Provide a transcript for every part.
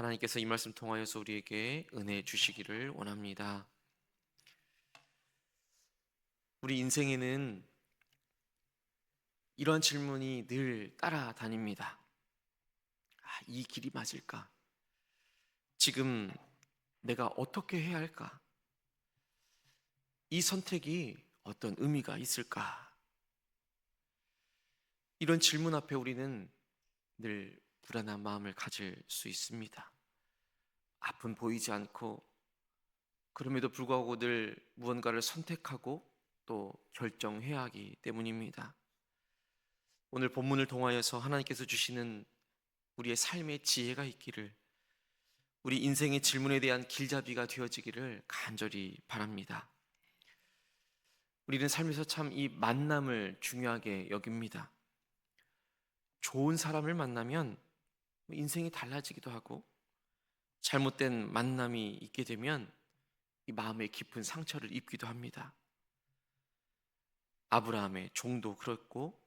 하나님께서 이 말씀 통하여서 우리에게 은혜 주시기를 원합니다. 우리 인생에는 이러한 질문이 늘 따라다닙니다. 이 길이 맞을까? 지금 내가 어떻게 해야 할까? 이 선택이 어떤 의미가 있을까? 이런 질문 앞에 우리는 늘 불안한 마음을 가질 수 있습니다. 앞은 보이지 않고 그럼에도 불구하고 늘 무언가를 선택하고 또 결정해야 하기 때문입니다. 오늘 본문을 통하여서 하나님께서 주시는 우리의 삶의 지혜가 있기를, 우리 인생의 질문에 대한 길잡이가 되어지기를 간절히 바랍니다. 우리는 삶에서 참 이 만남을 중요하게 여깁니다. 좋은 사람을 만나면 인생이 달라지기도 하고, 잘못된 만남이 있게 되면 이 마음에 깊은 상처를 입기도 합니다. 아브라함의 종도 그렇고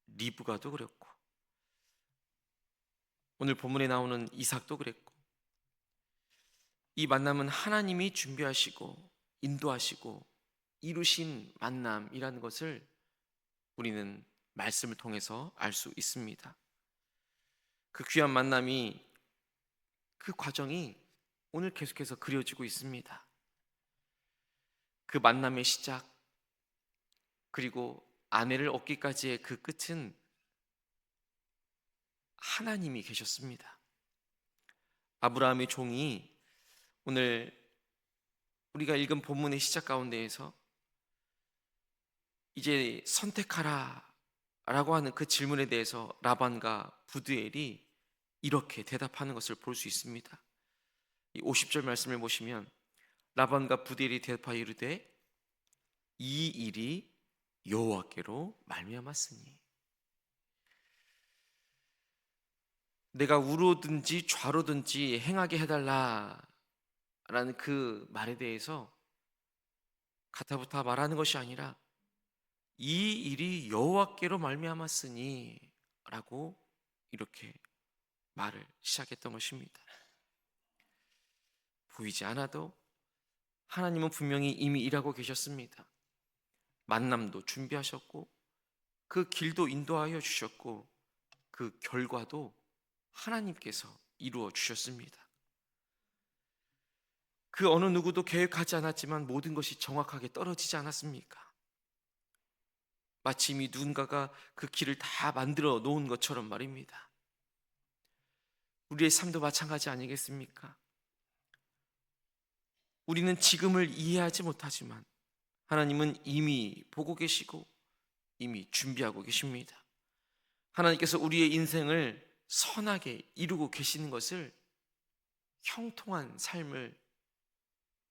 리브가도 그랬고, 오늘 본문에 나오는 이삭도 그랬고, 이 만남은 하나님이 준비하시고 인도하시고 이루신 만남이라는 것을 우리는 말씀을 통해서 알 수 있습니다. 그 귀한 만남이, 그 과정이 오늘 계속해서 그려지고 있습니다. 그 만남의 시작, 그리고 아내를 얻기까지의 그 끝은 하나님이 계셨습니다. 아브라함의 종이 오늘 우리가 읽은 본문의 시작 가운데에서 이제 선택하라 라고 하는 그 질문에 대해서 라반과 부두엘이 이렇게 대답하는 것을 볼 수 있습니다. 이 50절 말씀을 보시면 라반과 부두엘이 대답하여 이르되 이 일이 여호와께로 말미암았으니, 내가 우로든지 좌로든지 행하게 해달라 라는 그 말에 대해서 가타부타 말하는 것이 아니라 이 일이 여호와께로 말미암았으니 라고 이렇게 말을 시작했던 것입니다. 보이지 않아도 하나님은 분명히 이미 일하고 계셨습니다. 만남도 준비하셨고 그 길도 인도하여 주셨고 그 결과도 하나님께서 이루어 주셨습니다. 그 어느 누구도 계획하지 않았지만 모든 것이 정확하게 떨어지지 않았습니까? 마치 이미 누군가가 그 길을 다 만들어 놓은 것처럼 말입니다. 우리의 삶도 마찬가지 아니겠습니까? 우리는 지금을 이해하지 못하지만 하나님은 이미 보고 계시고 이미 준비하고 계십니다. 하나님께서 우리의 인생을 선하게 이루고 계시는 것을, 형통한 삶을,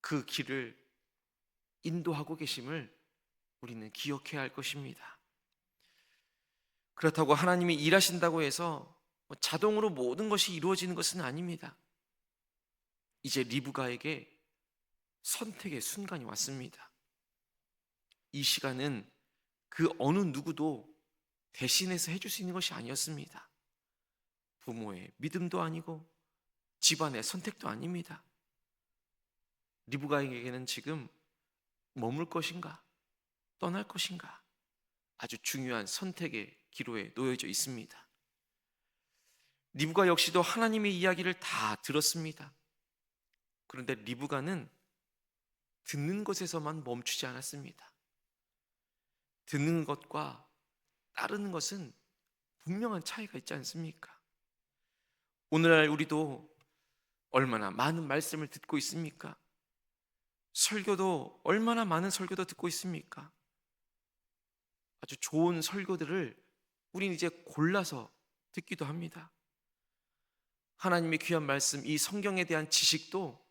그 길을 인도하고 계심을 우리는 기억해야 할 것입니다. 그렇다고 하나님이 일하신다고 해서 자동으로 모든 것이 이루어지는 것은 아닙니다. 이제 리브가에게 선택의 순간이 왔습니다. 이 시간은 그 어느 누구도 대신해서 해줄 수 있는 것이 아니었습니다. 부모의 믿음도 아니고 집안의 선택도 아닙니다. 리브가에게는 지금 머물 것인가 떠날 것인가 아주 중요한 선택의 기로에 놓여져 있습니다. 리브가 역시도 하나님의 이야기를 다 들었습니다. 그런데 리브가는 듣는 것에서만 멈추지 않았습니다. 듣는 것과 따르는 것은 분명한 차이가 있지 않습니까? 오늘날 우리도 얼마나 많은 말씀을 듣고 있습니까? 설교도 얼마나 많은 설교도 듣고 있습니까? 아주 좋은 설교들을 우리는 이제 골라서 듣기도 합니다. 하나님의 귀한 말씀, 이 성경에 대한 지식도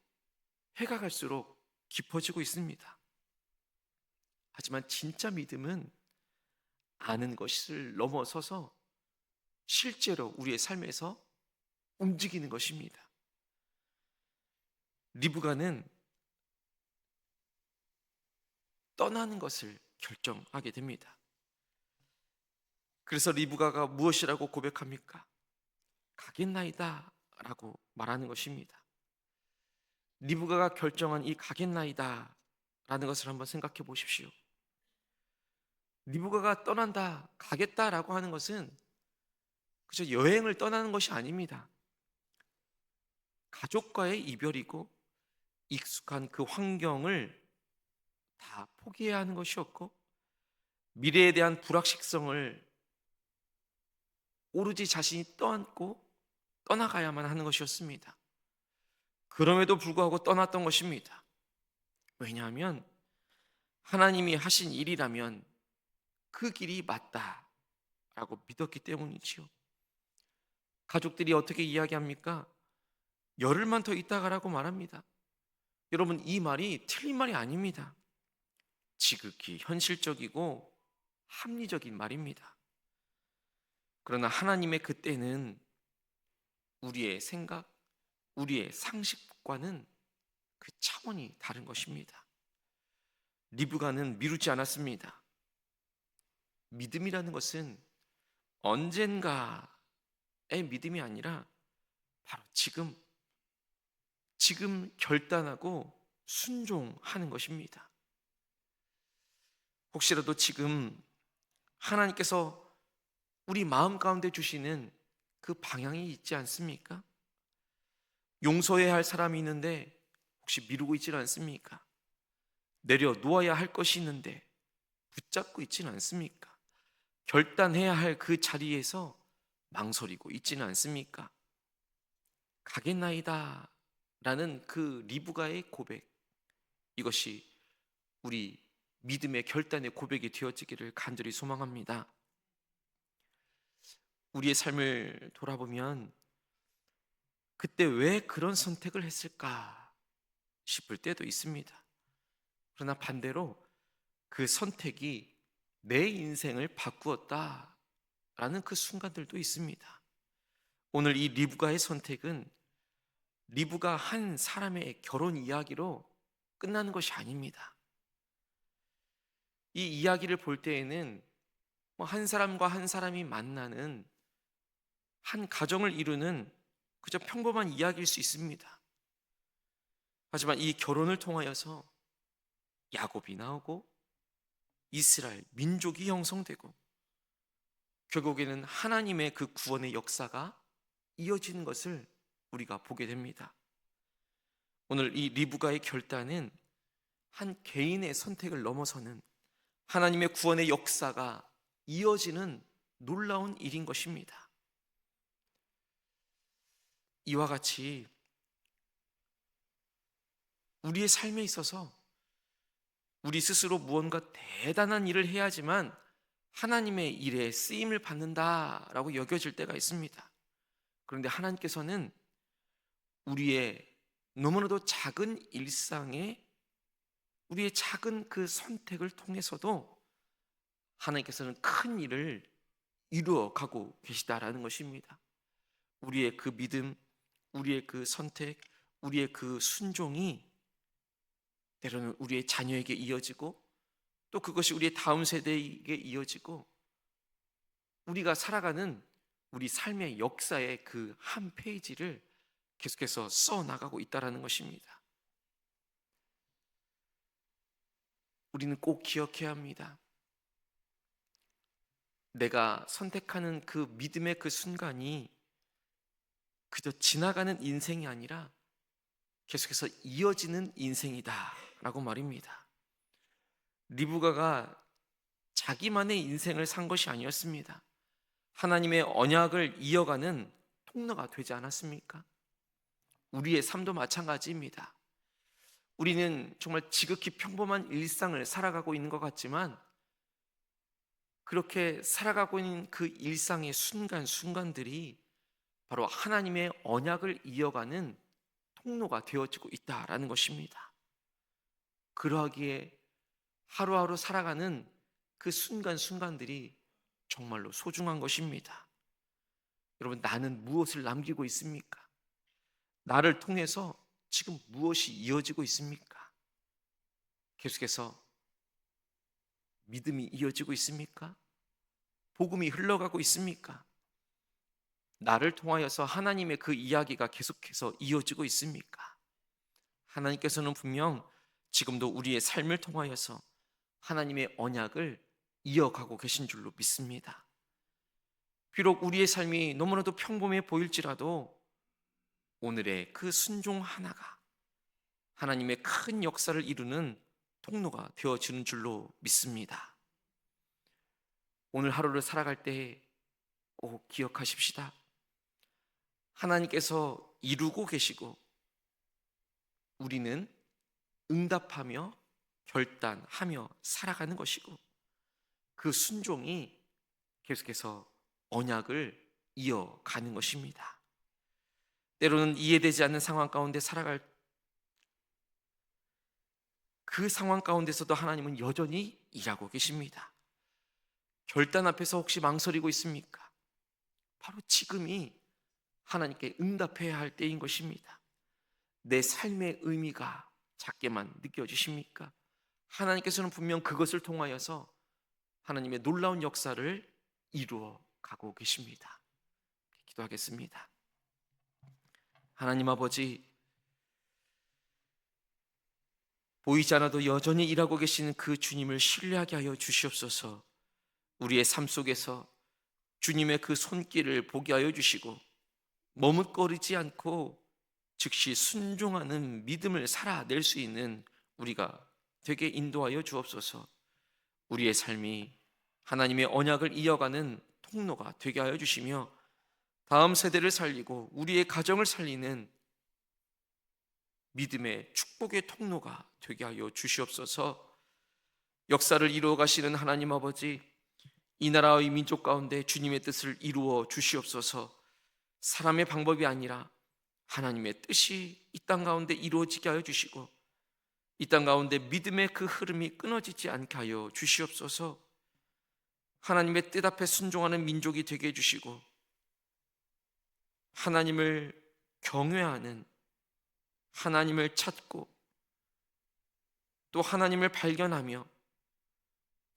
해가 갈수록 깊어지고 있습니다. 하지만 진짜 믿음은 아는 것을 넘어서서 실제로 우리의 삶에서 움직이는 것입니다. 리브가는 떠나는 것을 결정하게 됩니다. 그래서 리브가가 무엇이라고 고백합니까? 가겠나이다 라고 말하는 것입니다. 리브가가 결정한 이 가겠나이다 라는 것을 한번 생각해 보십시오. 리브가가 떠난다, 가겠다라고 하는 것은 그저 여행을 떠나는 것이 아닙니다. 가족과의 이별이고 익숙한 그 환경을 다 포기해야 하는 것이었고, 미래에 대한 불확실성을 오로지 자신이 떠안고 떠나가야만 하는 것이었습니다. 그럼에도 불구하고 떠났던 것입니다. 왜냐하면 하나님이 하신 일이라면 그 길이 맞다라고 믿었기 때문이지요. 가족들이 어떻게 이야기합니까? 열흘만 더 있다 가라고 말합니다. 여러분, 이 말이 틀린 말이 아닙니다. 지극히 현실적이고 합리적인 말입니다. 그러나 하나님의 그 때는 우리의 생각, 우리의 상식과는 그 차원이 다른 것입니다. 리브가는 미루지 않았습니다. 믿음이라는 것은 언젠가의 믿음이 아니라 바로 지금 결단하고 순종하는 것입니다. 혹시라도 지금 하나님께서 우리 마음 가운데 주시는 그 방향이 있지 않습니까? 용서해야 할 사람이 있는데 혹시 미루고 있지는 않습니까? 내려놓아야 할 것이 있는데 붙잡고 있지는 않습니까? 결단해야 할 그 자리에서 망설이고 있지는 않습니까? 가겠나이다 라는 그 리브가의 고백, 이것이 우리 믿음의 결단의 고백이 되어지기를 간절히 소망합니다. 우리의 삶을 돌아보면 그때 왜 그런 선택을 했을까 싶을 때도 있습니다. 그러나 반대로 그 선택이 내 인생을 바꾸었다라는 그 순간들도 있습니다. 오늘 이 리브가의 선택은 리브가 한 사람의 결혼 이야기로 끝나는 것이 아닙니다. 이 이야기를 볼 때에는 한 사람과 한 사람이 만나는, 한 가정을 이루는 그저 평범한 이야기일 수 있습니다. 하지만 이 결혼을 통하여서 야곱이 나오고 이스라엘 민족이 형성되고 결국에는 하나님의 그 구원의 역사가 이어지는 것을 우리가 보게 됩니다. 오늘 이 리브가의 결단은 한 개인의 선택을 넘어서는 하나님의 구원의 역사가 이어지는 놀라운 일인 것입니다. 이와 같이 우리의 삶에 있어서 우리 스스로 무언가 대단한 일을 해야지만 하나님의 일에 쓰임을 받는다라고 여겨질 때가 있습니다. 그런데 하나님께서는 우리의 너무나도 작은 일상에 우리의 작은 그 선택을 통해서도 하나님께서는 큰 일을 이루어 가고 계시다라는 것입니다. 우리의 그 믿음, 우리의 그 선택, 우리의 그 순종이 때로는 우리의 자녀에게 이어지고 또 그것이 우리의 다음 세대에게 이어지고 우리가 살아가는 우리 삶의 역사의 그 한 페이지를 계속해서 써나가고 있다는 것입니다. 우리는 꼭 기억해야 합니다. 내가 선택하는 그 믿음의 그 순간이 그저 지나가는 인생이 아니라 계속해서 이어지는 인생이다 라고 말입니다. 리브가가 자기만의 인생을 산 것이 아니었습니다. 하나님의 언약을 이어가는 통로가 되지 않았습니까? 우리의 삶도 마찬가지입니다. 우리는 정말 지극히 평범한 일상을 살아가고 있는 것 같지만 그렇게 살아가고 있는 그 일상의 순간순간들이 바로 하나님의 언약을 이어가는 통로가 되어지고 있다라는 것입니다. 그러하기에 하루하루 살아가는 그 순간순간들이 정말로 소중한 것입니다. 여러분, 나는 무엇을 남기고 있습니까? 나를 통해서 지금 무엇이 이어지고 있습니까? 계속해서 믿음이 이어지고 있습니까? 복음이 흘러가고 있습니까? 나를 통하여서 하나님의 그 이야기가 계속해서 이어지고 있습니까? 하나님께서는 분명 지금도 우리의 삶을 통하여서 하나님의 언약을 이어가고 계신 줄로 믿습니다. 비록 우리의 삶이 너무나도 평범해 보일지라도 오늘의 그 순종 하나가 하나님의 큰 역사를 이루는 통로가 되어지는 줄로 믿습니다. 오늘 하루를 살아갈 때 꼭 기억하십시다. 하나님께서 이루고 계시고 우리는 응답하며 결단하며 살아가는 것이고 그 순종이 계속해서 언약을 이어가는 것입니다. 때로는 이해되지 않는 상황 가운데 살아갈 그 상황 가운데서도 하나님은 여전히 일하고 계십니다. 결단 앞에서 혹시 망설이고 있습니까? 바로 지금이 하나님께 응답해야 할 때인 것입니다. 내 삶의 의미가 작게만 느껴지십니까? 하나님께서는 분명 그것을 통하여서 하나님의 놀라운 역사를 이루어 가고 계십니다. 기도하겠습니다. 하나님 아버지, 보이지 않아도 여전히 일하고 계시는 그 주님을 신뢰하게 하여 주시옵소서. 우리의 삶 속에서 주님의 그 손길을 보게 하여 주시고 머뭇거리지 않고 즉시 순종하는 믿음을 살아낼 수 있는 우리가 되게 인도하여 주옵소서. 우리의 삶이 하나님의 언약을 이어가는 통로가 되게 하여 주시며 다음 세대를 살리고 우리의 가정을 살리는 믿음의 축복의 통로가 되게 하여 주시옵소서. 역사를 이루어 가시는 하나님 아버지, 이 나라의 민족 가운데 주님의 뜻을 이루어 주시옵소서. 사람의 방법이 아니라 하나님의 뜻이 이 땅 가운데 이루어지게 하여 주시고 이 땅 가운데 믿음의 그 흐름이 끊어지지 않게 하여 주시옵소서. 하나님의 뜻 앞에 순종하는 민족이 되게 해주시고 하나님을 경외하는, 하나님을 찾고 또 하나님을 발견하며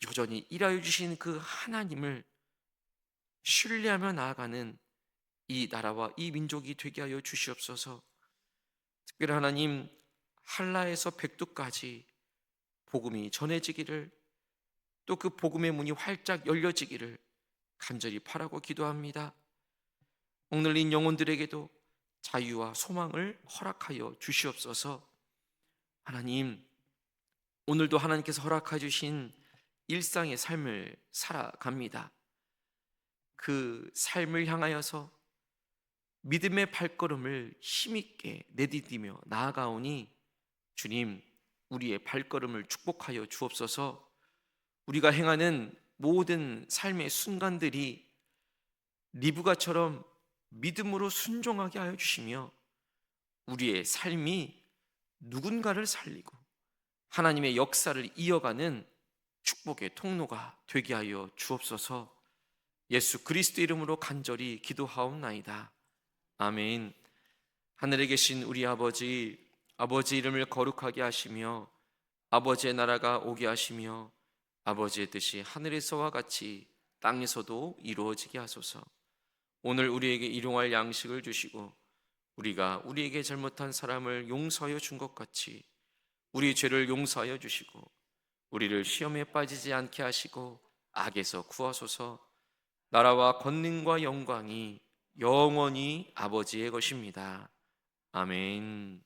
여전히 일하여 주신 그 하나님을 신뢰하며 나아가는 이 나라와 이 민족이 되게 하여 주시옵소서. 특별히 하나님, 한라에서 백두까지 복음이 전해지기를, 또 그 복음의 문이 활짝 열려지기를 간절히 바라고 기도합니다. 억눌린 영혼들에게도 자유와 소망을 허락하여 주시옵소서. 하나님, 오늘도 하나님께서 허락해 주신 일상의 삶을 살아갑니다. 그 삶을 향하여서 믿음의 발걸음을 힘있게 내디디며 나아가오니 주님, 우리의 발걸음을 축복하여 주옵소서. 우리가 행하는 모든 삶의 순간들이 리브가처럼 믿음으로 순종하게 하여 주시며 우리의 삶이 누군가를 살리고 하나님의 역사를 이어가는 축복의 통로가 되게 하여 주옵소서. 예수 그리스도 이름으로 간절히 기도하옵나이다. 아멘. 하늘에 계신 우리 아버지, 아버지 이름을 거룩하게 하시며 아버지의 나라가 오게 하시며 아버지의 뜻이 하늘에서와 같이 땅에서도 이루어지게 하소서. 오늘 우리에게 일용할 양식을 주시고 우리가 우리에게 잘못한 사람을 용서하여 준 것 같이 우리 죄를 용서하여 주시고 우리를 시험에 빠지지 않게 하시고 악에서 구하소서. 나라와 권능과 영광이 영원히 아버지의 것입니다. 아멘.